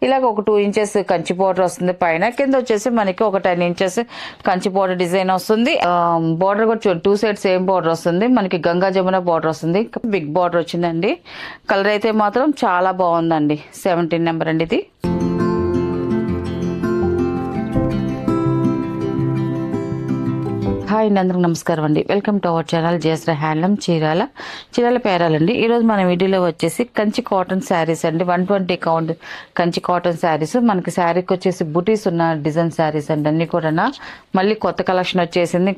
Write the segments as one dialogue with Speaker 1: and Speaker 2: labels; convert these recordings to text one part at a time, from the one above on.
Speaker 1: ఇలాగ ఒక 2 inches Kanchi border వస్తుంది పైన. కింద వచ్చేసి మనకి ఒక 10 ఇంచెస్ కంచి బోర్డర్ డిజైన్ వస్తుంది. బోర్డర్ కూడా 2 సైడ్ సేమ్ బోర్డర్ వస్తుంది. మనకి గంగా జమున బోర్డర్ వస్తుంది. బిగ్ బోర్డర్ వచ్చిందండి. కలర్ అయితే మాత్రం చాలా బాగుందండి. 17 నెంబర్ అండి ఇది. హాయ్ అండి, అందరికి నమస్కారం అండి. Welcome to our channel Jayasri handloom Chirala పేరాలండి. ఈరోజు మన వీడియోలో వచ్చేసి కంచి కాటన్ శారీస్ అండి. 120 కౌంట్ కంచి కాటన్ శారీస్. మనకి శారీకి వచ్చేసి బుటీస్ ఉన్న డిజైన్ శారీస్ అండి. అన్ని కూడా మళ్ళీ కొత్త కలెక్షన్ వచ్చేసింది.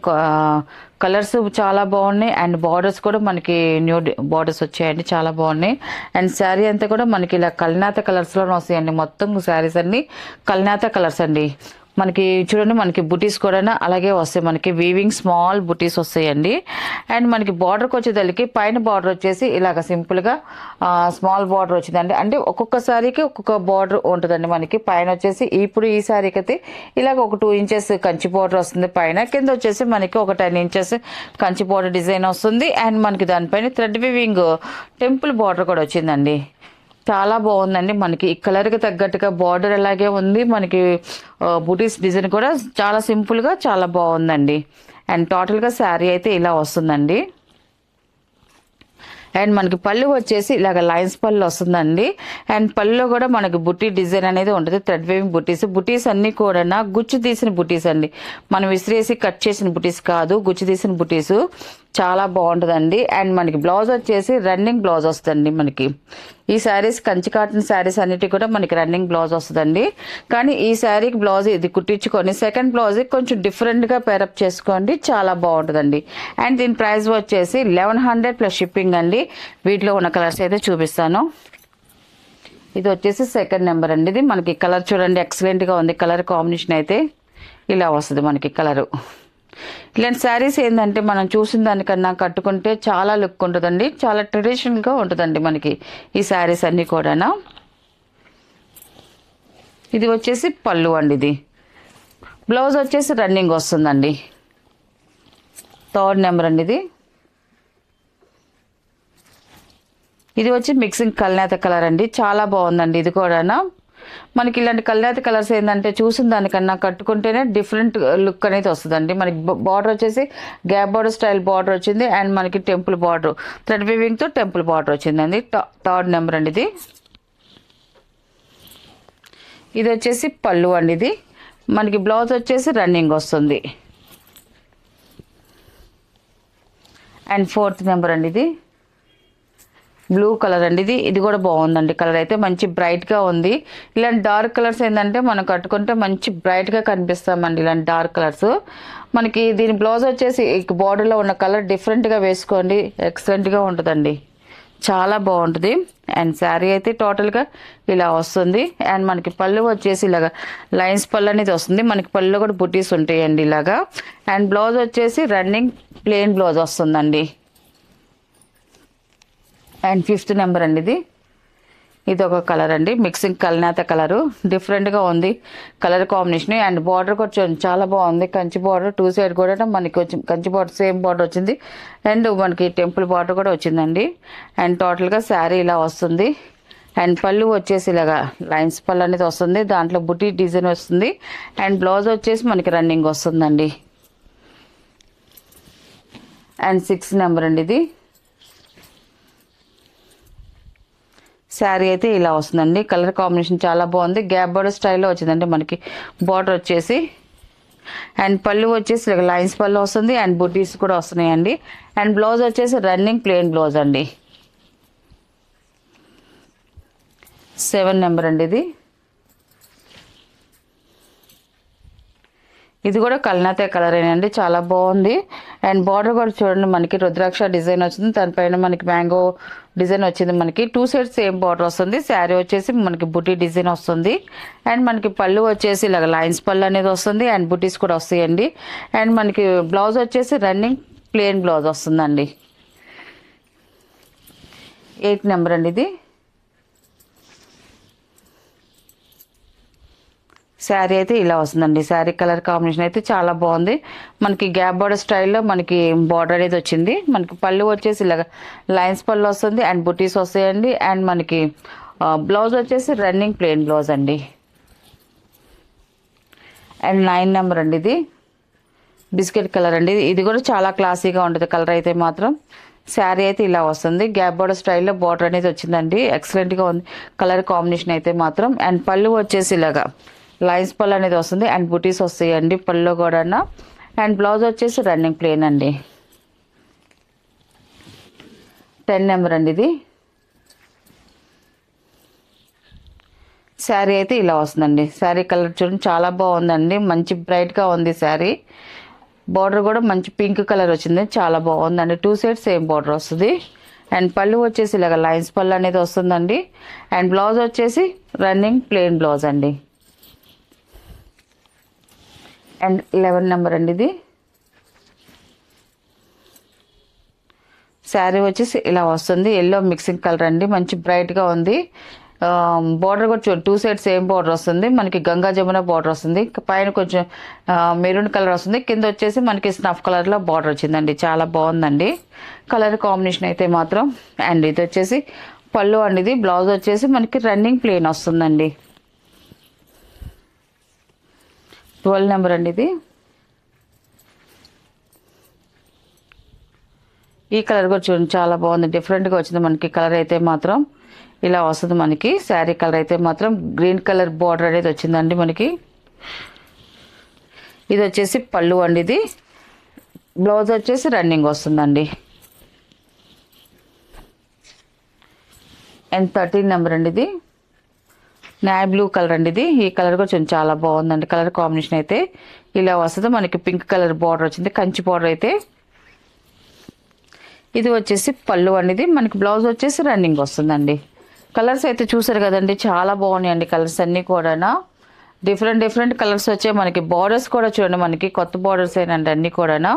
Speaker 1: కలర్స్ చాలా బాగున్నాయి అండ్ బార్డర్స్ కూడా మనకి న్యూ బార్డర్స్ వచ్చాయండి, చాలా బాగున్నాయి. అండ్ శారీ అంతా కూడా మనకి ఇలా కల్నాత కలర్స్లోనే వస్తాయండి. మొత్తం శారీస్ అన్ని కల్నాత కలర్స్ అండి. మనకి చూడండి, మనకి బుటీస్ కూడా అలాగే వస్తాయి. మనకి వీవింగ్ స్మాల్ బుటీస్ వస్తాయండి. అండ్ మనకి బార్డర్కి వచ్చేదానికి పైన బార్డర్ వచ్చేసి ఇలాగ సింపుల్గా స్మాల్ బార్డర్ వచ్చిందండి. అంటే ఒక్కొక్క శారీకి ఒక్కొక్క బార్డర్ ఉంటుందండి. మనకి పైన వచ్చేసి ఇప్పుడు ఈ శారీకి అయితే ఇలాగ ఒక 2 ఇంచెస్ కంచి బార్డర్ వస్తుంది పైన. కింద వచ్చేసి మనకి ఒక 10 ఇంచెస్ కంచి బార్డర్ డిజైన్ వస్తుంది. అండ్ మనకి దానిపైన థ్రెడ్ వీవింగ్ టెంపుల్ బార్డర్ కూడా వచ్చిందండి. చాలా బాగుందండి. మనకి ఈ కలర్కి తగ్గట్టుగా బార్డర్ అలాగే ఉంది. మనకి బుటీస్ డిజైన్ కూడా చాలా సింపుల్గా చాలా బాగుందండి. అండ్ టోటల్గా శారీ అయితే ఇలా వస్తుందండి. అండ్ మనకి పళ్ళు వచ్చేసి ఇలాగ లైన్స్ పళ్ళు వస్తుందండి. అండ్ పళ్ళులో కూడా మనకి బుట్టి డిజైన్ అనేది ఉంటుంది. థ్రెడ్ వేవింగ్ బుటీస్ అన్ని కూడా గుచ్చు తీసిన బుటీస్ అండి. మనం విసిరేసి కట్ చేసిన బుటీస్ కాదు, గుచ్చు తీసిన బుటీస్. చాలా బాగుంటుందండి. అండ్ మనకి బ్లౌజ్ వచ్చేసి రన్నింగ్ బ్లౌజ్ వస్తుందండి. మనకి ఈ శారీస్ కంచి కాటన్ శారీస్ అన్నిటి కూడా మనకి రన్నింగ్ బ్లౌజ్ వస్తుందండి. కానీ ఈ శారీకి బ్లౌజ్ ఇది కుట్టించుకొని సెకండ్ బ్లౌజ్ కొంచెం డిఫరెంట్గా పేరప్ చేసుకోండి, చాలా బాగుంటుందండి. అండ్ దీని ప్రైస్ వచ్చేసి 1100 ప్లస్ షిప్పింగ్ అండి. వీటిలో ఉన్న కలర్స్ అయితే చూపిస్తాను. ఇది వచ్చేసి సెకండ్ నెంబర్ అండి. ఇది మనకి కలర్ చూడండి, ఎక్సలెంట్గా ఉంది. కలర్ కాంబినేషన్ అయితే ఇలా వస్తుంది మనకి కలరు. ఇలాంటి శారీస్ ఏంటంటే మనం చూసిన దానికన్నా కట్టుకుంటే చాలా లుక్ ఉంటుందండి, చాలా ట్రెడిషనల్గా ఉంటుందండి మనకి ఈ శారీస్ అన్నీ కూడా. ఇది వచ్చేసి పళ్ళు అండి. ఇది బ్లౌజ్ వచ్చేసి రన్నింగ్ వస్తుందండి. థర్డ్ నెంబర్ అండి ఇది. ఇది వచ్చి మిక్సింగ్ కల్నేత కలర్ అండి. చాలా బాగుందండి. ఇది కూడా మనకి ఇలాంటి కల్నేత కలర్స్ ఏంటంటే చూసిన దానికన్నా కట్టుకుంటేనే డిఫరెంట్ లుక్ అనేది వస్తుందండి. మనకి బార్డర్ వచ్చేసి గ్యాప్ బార్డర్ స్టైల్ బార్డర్ వచ్చింది. అండ్ మనకి టెంపుల్ బార్డర్ థ్రెడ్ వీవింగ్తో టెంపుల్ బార్డర్ వచ్చిందండి. థర్డ్ నెంబర్ అండి ఇది. ఇది వచ్చేసి పళ్ళు అండి. ఇది మనకి బ్లౌజ్ వచ్చేసి రన్నింగ్ వస్తుంది. అండ్ ఫోర్త్ నెంబర్ అండి. ఇది బ్లూ కలర్ అండి. ఇది కూడా బాగుందండి. కలర్ అయితే మంచి బ్రైట్గా ఉంది. ఇలాంటి డార్క్ కలర్స్ ఏంటంటే మనం కట్టుకుంటే మంచి బ్రైట్గా కనిపిస్తామండి. ఇలాంటి డార్క్ కలర్స్ మనకి దీని బ్లౌజ్ వచ్చేసి బార్డర్లో ఉన్న కలర్ డిఫరెంట్గా వేసుకోండి, ఎక్సలెంట్గా ఉంటుందండి, చాలా బాగుంటుంది. అండ్ శారీ అయితే టోటల్గా ఇలా వస్తుంది. అండ్ మనకి పళ్ళు వచ్చేసి ఇలాగా లైన్స్ పళ్ళు అనేది వస్తుంది. మనకి పళ్ళు కూడా బుటీస్ ఉంటాయండి ఇలాగా. అండ్ బ్లౌజ్ వచ్చేసి రన్నింగ్ ప్లెయిన్ బ్లౌజ్ వస్తుందండి. అండ్ ఫిఫ్త్ నెంబర్ అండి. ఇది ఒక కలర్ అండి, మిక్సింగ్ కల్నేత కలరు, డిఫరెంట్గా ఉంది కలర్ కాంబినేషన్. అండ్ బార్డర్ కూడా చాలా బాగుంది. కంచి బార్డర్ 2 సైడ్ కూడా మనకి వచ్చి కంచి బార్డర్ సేమ్ బార్డర్ వచ్చింది. అండ్ మనకి టెంపుల్ బార్డర్ కూడా వచ్చిందండి. అండ్ టోటల్గా శారీ ఇలా వస్తుంది. అండ్ పళ్ళు వచ్చేసి ఇలాగా లైన్స్ పళ్ళు అనేది వస్తుంది. దాంట్లో బుటీ డిజైన్ వస్తుంది. అండ్ బ్లౌజ్ వచ్చేసి మనకి రన్నింగ్ వస్తుందండి. అండ్ 6 నెంబర్ అండి. ఇది శారీ అయితే ఇలా వస్తుందండి. కలర్ కాంబినేషన్ చాలా బాగుంది. గ్యాప్ బార్డర్ స్టైల్లో వచ్చిందండి మనకి బార్డర్ వచ్చేసి. అండ్ పళ్ళు వచ్చేసి లైన్స్ పళ్ళు వస్తుంది. అండ్ బుటీస్ కూడా వస్తున్నాయండి. అండ్ బ్లౌజ్ వచ్చేసి రన్నింగ్ ప్లెయిన్ బ్లౌజ్ అండి. 7 నెంబర్ అండి. ఇది కూడా కల్నాతే కలర్ అండి, చాలా బాగుంది. అండ్ బార్డర్ కూడా చూడండి, మనకి రుద్రాక్ష డిజైన్ వచ్చింది. దానిపైన మనకి మ్యాంగో డిజైన్ వచ్చింది. మనకి 2 సైడ్స్ సేమ్ బార్డర్ వస్తుంది. శారీ వచ్చేసి మనకి బుటీ డిజైన్ వస్తుంది. అండ్ మనకి పళ్ళు వచ్చేసి ఇలాగ లైన్స్ పళ్ళు అనేది వస్తుంది. అండ్ బుటీస్ కూడా వస్తాయండి. అండ్ మనకి బ్లౌజ్ వచ్చేసి రన్నింగ్ ప్లెయిన్ బ్లౌజ్ వస్తుందండి. 8 నెంబర్ అండి. ఇది శారీ అయితే ఇలా వస్తుందండి. శారీ కలర్ కాంబినేషన్ అయితే చాలా బాగుంది. మనకి గ్యాప్ బార్డర్ స్టైల్లో మనకి బార్డర్ అనేది వచ్చింది. మనకి పళ్ళు వచ్చేసి ఇలాగ లైన్స్ పళ్ళు వస్తుంది. అండ్ బుటీస్ వస్తాయండి. అండ్ మనకి బ్లౌజ్ వచ్చేసి రన్నింగ్ ప్లెయిన్ బ్లౌజ్ అండి. అండ్ 9 నెంబర్ అండి, ఇది బిస్కెట్ కలర్ అండి. ఇది కూడా చాలా క్లాసీగా ఉంటుంది కలర్ అయితే మాత్రం. శారీ అయితే ఇలా వస్తుంది, గ్యాప్ బోర్డర్ స్టైల్లో బార్డర్ అనేది వచ్చిందండి. ఎక్సలెంట్గా ఉంది కలర్ కాంబినేషన్ అయితే మాత్రం. అండ్ పళ్ళు వచ్చేసి ఇలాగా లైన్స్ పళ్ళు అనేది వస్తుంది అండ్ బుటీస్ వస్తాయండి పళ్ళు కూడా. అండ్ బ్లౌజ్ వచ్చేసి రన్నింగ్ ప్లెయిన్ అండి. 10 నెంబర్ అండి, ఇది శారీ అయితే ఇలా వస్తుందండి. శారీ కలర్ చూడండి చాలా బాగుందండి, మంచి బ్రైట్గా ఉంది శారీ. బార్డర్ కూడా మంచి పింక్ కలర్ వచ్చింది, చాలా బాగుందండి. 2 సైడ్స్ సేమ్ బార్డర్ వస్తుంది. అండ్ పళ్ళు వచ్చేసి ఇలాగ లైన్స్ పళ్ళు అనేది వస్తుందండి. అండ్ బ్లౌజ్ వచ్చేసి రన్నింగ్ ప్లెయిన్ బ్లౌజ్ అండి. అండ్ 11 నెంబర్ అండి, ఇది శారీ వచ్చేసి ఇలా వస్తుంది. ఎల్లో మిక్సింగ్ కలర్ అండి, మంచి బ్రైట్గా ఉంది. బార్డర్ కూడా 2 సైడ్స్ సేమ్ బార్డర్ వస్తుంది. మనకి గంగా జమున బార్డర్ వస్తుంది, పైన కొంచెం మెరూన్ కలర్ వస్తుంది, కింద వచ్చేసి మనకి స్నఫ్ కలర్లో బార్డర్ వచ్చిందండి. చాలా బాగుందండి కలర్ కాంబినేషన్ అయితే మాత్రం. అండ్ ఇది వచ్చేసి పళ్ళు అండి, ఇది బ్లౌజ్ వచ్చేసి మనకి రన్నింగ్ ప్లెయిన్ వస్తుందండి. 12 నెంబర్ అండి, ఇది ఈ కలర్ కూడా చూడండి చాలా బాగుంది, డిఫరెంట్గా వచ్చింది మనకి కలర్ అయితే మాత్రం. ఇలా వస్తుంది మనకి శారీ కలర్ అయితే మాత్రం. గ్రీన్ కలర్ బార్డర్ అనేది వచ్చిందండి మనకి. ఇది వచ్చేసి పళ్ళు అండి, ఇది బ్లౌజ్ వచ్చేసి రన్నింగ్ వస్తుందండి. అండ్ 13 నెంబర్ అండి, ఇది నావీ బ్లూ కలర్ అండి. ఇది ఈ కలర్ కూడా చాలా బాగుందండి కలర్ కాంబినేషన్ అయితే. ఇలా వస్తుంది మనకి పింక్ కలర్ బార్డర్ వచ్చింది, కంచి బార్డర్ అయితే. ఇది వచ్చేసి పళ్ళు అనేది మనకి, బ్లౌజ్ వచ్చేసి రన్నింగ్ వస్తుందండి. కలర్స్ అయితే చూసారు కదండి, చాలా బాగున్నాయండి కలర్స్ అన్నీ కూడా. డిఫరెంట్ కలర్స్ వచ్చాయి మనకి. బార్డర్స్ కూడా చూడండి మనకి కొత్త బార్డర్స్ అయినండి అన్నీ కూడా.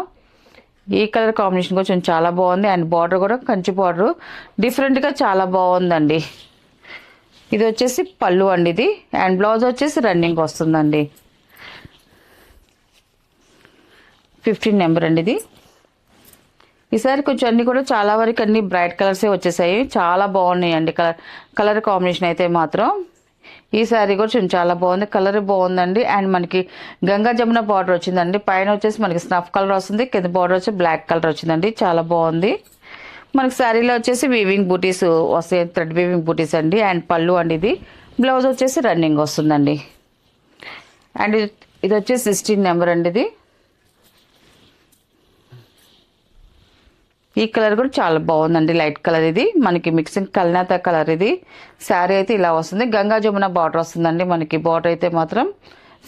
Speaker 1: ఈ కలర్ కాంబినేషన్ కూడా చాలా బాగుంది. అండ్ బార్డర్ కూడా కంచి బార్డర్ డిఫరెంట్గా చాలా బాగుందండి. ఇది వచ్చేసి పళ్ళు అండి, ఇది అండ్ బ్లౌజ్ వచ్చేసి రన్నింగ్ వస్తుందండి. 15 నెంబర్ అండి, ఇది ఈసారి కొంచెం అన్ని కూడా చాలా వరకు అన్ని బ్రైట్ కలర్సే వచ్చేసాయి, చాలా బాగున్నాయి అండి కలర్ కాంబినేషన్ అయితే మాత్రం. ఈ శారీ కూడా చాలా బాగుంది, కలర్ బాగుందండి. అండ్ మనకి గంగా జమున బార్డర్ వచ్చిందండి, పైన వచ్చేసి మనకి స్నఫ్ కలర్ వస్తుంది, కింద బార్డర్ వచ్చి బ్లాక్ కలర్ వచ్చిందండి, చాలా బాగుంది. మనకి శారీలో వచ్చేసి వీవింగ్ బూటీస్ వస్తాయి, థ్రెడ్ వీవింగ్ బూటీస్ అండి. అండ్ పళ్ళు అండి, ఇది బ్లౌజ్ వచ్చేసి రన్నింగ్ వస్తుందండి. అండ్ ఇది వచ్చేసి 16 నెంబర్ అండి, ఇది ఈ కలర్ కూడా చాలా బాగుందండి, లైట్ కలర్. ఇది మనకి మిక్సింగ్ కల్నేత కలర్. ఇది శారీ అయితే ఇలా వస్తుంది, గంగా జమున బార్డర్ వస్తుందండి మనకి. బార్డర్ అయితే మాత్రం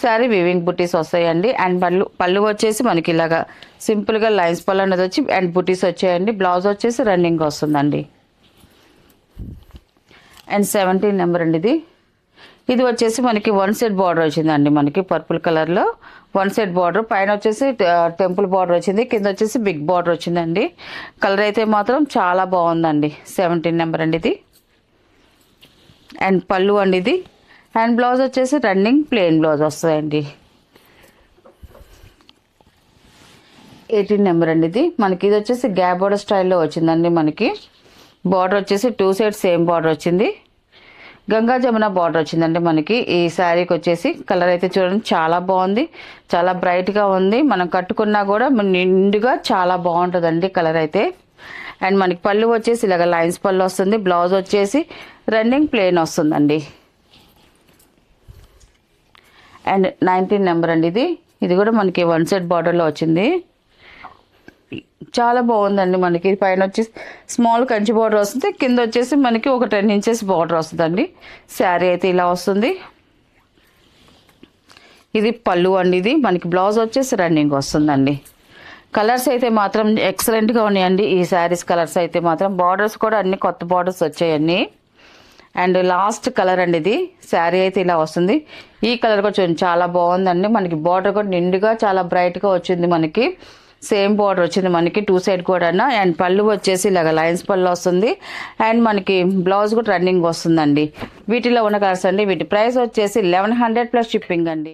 Speaker 1: శారీ వీవింగ్ బుటీస్ వస్తాయండి. అండ్ పళ్ళు వచ్చేసి మనకి ఇలాగా సింపుల్గా లైన్స్ పళ్ళు అనేది వచ్చి అండ్ బుటీస్ వచ్చాయండి. బ్లౌజ్ వచ్చేసి రన్నింగ్ వస్తుందండి. అండ్ 17 నెంబర్ అండి, ఇది వచ్చేసి మనకి 1 సైడ్ బార్డర్ వచ్చిందండి మనకి పర్పుల్ కలర్లో. 1 సైడ్ బార్డర్, పైన వచ్చేసి టెంపుల్ బార్డర్ వచ్చింది, కింద వచ్చేసి బిగ్ బార్డర్ వచ్చిందండి. కలర్ అయితే మాత్రం చాలా బాగుందండి. 17 నెంబర్ అండి, ఇది అండ్ పళ్ళు అండి, ఇది అండ్ బ్లౌజ్ వచ్చేసి రన్నింగ్ ప్లెయిన్ బ్లౌజ్ వస్తుందండి. 18 నెంబర్ అండి, ఇది మనకి. ఇది వచ్చేసి గ్యాప్ బోర్డర్ స్టైల్లో వచ్చిందండి మనకి. బార్డర్ వచ్చేసి 2 సైడ్స్ సేమ్ బార్డర్ వచ్చింది, గంగా జమున బార్డర్ వచ్చిందండి మనకి. ఈ శారీకి వచ్చేసి కలర్ అయితే చూడండి చాలా బాగుంది, చాలా బ్రైట్గా ఉంది. మనం కట్టుకున్నా కూడా నిండుగా చాలా బాగుంటుందండి కలర్ అయితే. అండ్ మనకి పళ్ళు వచ్చేసి ఇలాగ లైన్స్ పళ్ళు వస్తుంది, బ్లౌజ్ వచ్చేసి రన్నింగ్ ప్లెయిన్ వస్తుందండి. అండ్ 19 నెంబర్ అండి, ఇది కూడా మనకి 1 సైడ్ బార్డర్లో వచ్చింది, చాలా బాగుందండి మనకి. పైన వచ్చేసి స్మాల్ కంచి బార్డర్ వస్తుంది, కింద వచ్చేసి మనకి ఒక 10 ఇంచెస్ బార్డర్ వస్తుందండి. శారీ అయితే ఇలా వస్తుంది. ఇది పళ్ళు అండి, ఇది మనకి. బ్లౌజ్ వచ్చేసి రన్నింగ్ వస్తుందండి. కలర్స్ అయితే మాత్రం ఎక్సలెంట్గా ఉన్నాయండి ఈ శారీస్ కలర్స్ అయితే మాత్రం. బార్డర్స్ కూడా అన్ని కొత్త బార్డర్స్ వచ్చాయండి. అండ్ లాస్ట్ కలర్ అండి, ఇది శారీ అయితే ఇలా వస్తుంది. ఈ కలర్ కూడా చూడండి చాలా బాగుందండి మనకి. బార్డర్ కూడా నిండుగా చాలా బ్రైట్గా వచ్చింది మనకి. సేమ్ బార్డర్ వచ్చింది మనకి 2 సైడ్ కూడా. అండ్ పళ్ళు వచ్చేసి ఇలాగ లైన్స్ పళ్ళు వస్తుంది. అండ్ మనకి బ్లౌజ్ కూడా రన్నింగ్ వస్తుందండి. వీటిలో ఉన్న కలర్స్ అండి. వీటి ప్రైస్ వచ్చేసి 1100 ప్లస్ షిప్పింగ్ అండి.